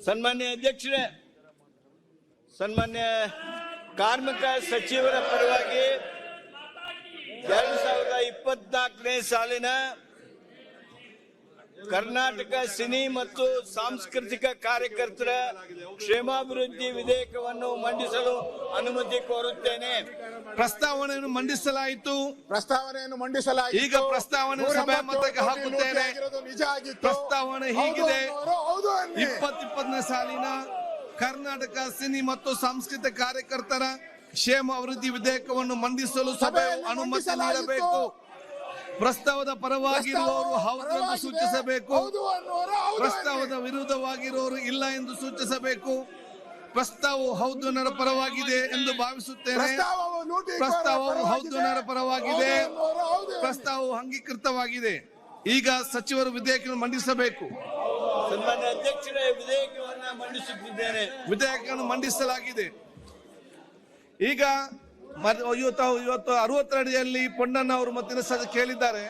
ಸನ್ಮಾನ್ಯ ಅಧ್ಯಕ್ಷರೇ, ಸನ್ಮಾನ್ಯ ಕಾರ್ಮಿಕ ಸಚಿವರ ಪರವಾಗಿ 2024ನೇ ಸಾಲಿನ ಕರ್ನಾಟಕ ಸಿನಿ ಮತ್ತು ಸಾಂಸ್ಕೃತಿಕ ಕಾರ್ಯಕರ್ತರ ಕ್ಷೇಮಾಭಿವೃದ್ಧಿ ವಿಧೇಯಕವನ್ನು ಮಂಡಿಸಲು ಅನುಮತಿ ಕೋರುತ್ತೇನೆ. ಪ್ರಸ್ತಾವನೆಯನ್ನು ಮಂಡಿಸಲಾಯಿತು. ಈಗ ಪ್ರಸ್ತಾವನೆ ಸಭೆ ಮತಕ್ಕೆ ಹಾಕುತ್ತೇನೆ. ಪ್ರಸ್ತಾವನೆ ಹೀಗಿದೆ: 2020ನೇ ಸಾಲಿನ ಕರ್ನಾಟಕ ಸಿನಿ ಮತ್ತು ಸಾಂಸ್ಕೃತಿಕ ಕಾರ್ಯಕರ್ತರ ಕ್ಷೇಮ ಅಭಿವೃದ್ಧಿ ವಿಧೇಯಕವನ್ನು ಮಂಡಿಸಲು ಸಭೆಯು ಅನುಮತಿ ನೀಡಬೇಕು. ಪ್ರಸ್ತಾವದ ಪರವಾಗಿರುವವರು ಹೌದು ಎಂದು ಸೂಚಿಸಬೇಕು. ಪ್ರಸ್ತಾವದ ವಿರುದ್ಧವಾಗಿರುವವರು ಇಲ್ಲ ಎಂದು ಸೂಚಿಸಬೇಕು. ಪ್ರಸ್ತಾವವು ಹೌದು ಪರವಾಗಿದೆ ಎಂದು ಭಾವಿಸುತ್ತೇನೆ. ಪ್ರಸ್ತಾವವು ಹೌದು ಪರವಾಗಿದೆ. ಪ್ರಸ್ತಾವವು ಅಂಗೀಕೃತವಾಗಿದೆ. ಈಗ ಸಚಿವರು ವಿಧೇಯಕವನ್ನು ಮಂಡಿಸಬೇಕು. ಸನ್ಮಾನ್ಯ ಅಧ್ಯಕ್ಷರೇ, ವಿಧೇಯಕವನ್ನು ಮಂಡಿಸುತ್ತಿದ್ದೇನೆ. ವಿಧೇಯಕವನ್ನು ಮಂಡಿಸಲಾಗಿದೆ. ಈಗ ಇವತ್ತು 60 ಅಡಿಯಲ್ಲಿ ಪೊನ್ನಣ್ಣ ಅವರು ಮತ್ತೆ ಕೇಳಿದ್ದಾರೆ.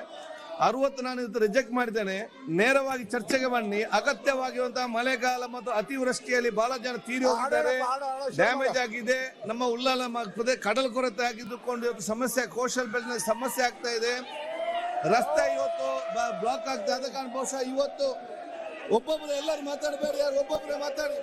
60 ನಾನು ಇವತ್ತು ರಿಜೆಕ್ಟ್ ಮಾಡಿದ್ದೇನೆ. ನೇರವಾಗಿ ಚರ್ಚೆಗೆ ಬನ್ನಿ. ಅಗತ್ಯವಾಗಿರುವಂತಹ ಮಳೆಗಾಲ ಮತ್ತು ಅತಿವೃಷ್ಟಿಯಲ್ಲಿ ಬಹಳ ಜನ ತೀರಿ ಹೋಗಿದ್ದಾರೆ, ಡ್ಯಾಮೇಜ್ ಆಗಿದೆ. ನಮ್ಮ ಉಳ್ಳಾಲ ಕಡಲ್ ಕೊರತೆ ಆಗಿದ್ದುಕೊಂಡು ಇವತ್ತು ಸಮಸ್ಯೆ, ಕೋಸ್ಟಲ್ ಬೆಲ್ಟ್ ಸಮಸ್ಯೆ ಆಗ್ತಾ ಇದೆ. ರಸ್ತೆ ಇವತ್ತು ಬ್ಲಾಕ್ ಆಗ್ತಾ ಇದೆ. ಆದ ಕಾರಣ ಬಹುಶಃ ಇವತ್ತು ಒಬ್ಬೊಬ್ಬರು ಎಲ್ಲರೂ ಮಾತಾಡಬೇಡಿ, ಯಾರು ಒಬ್ಬೊಬ್ಬರೇ ಮಾತಾಡಿ.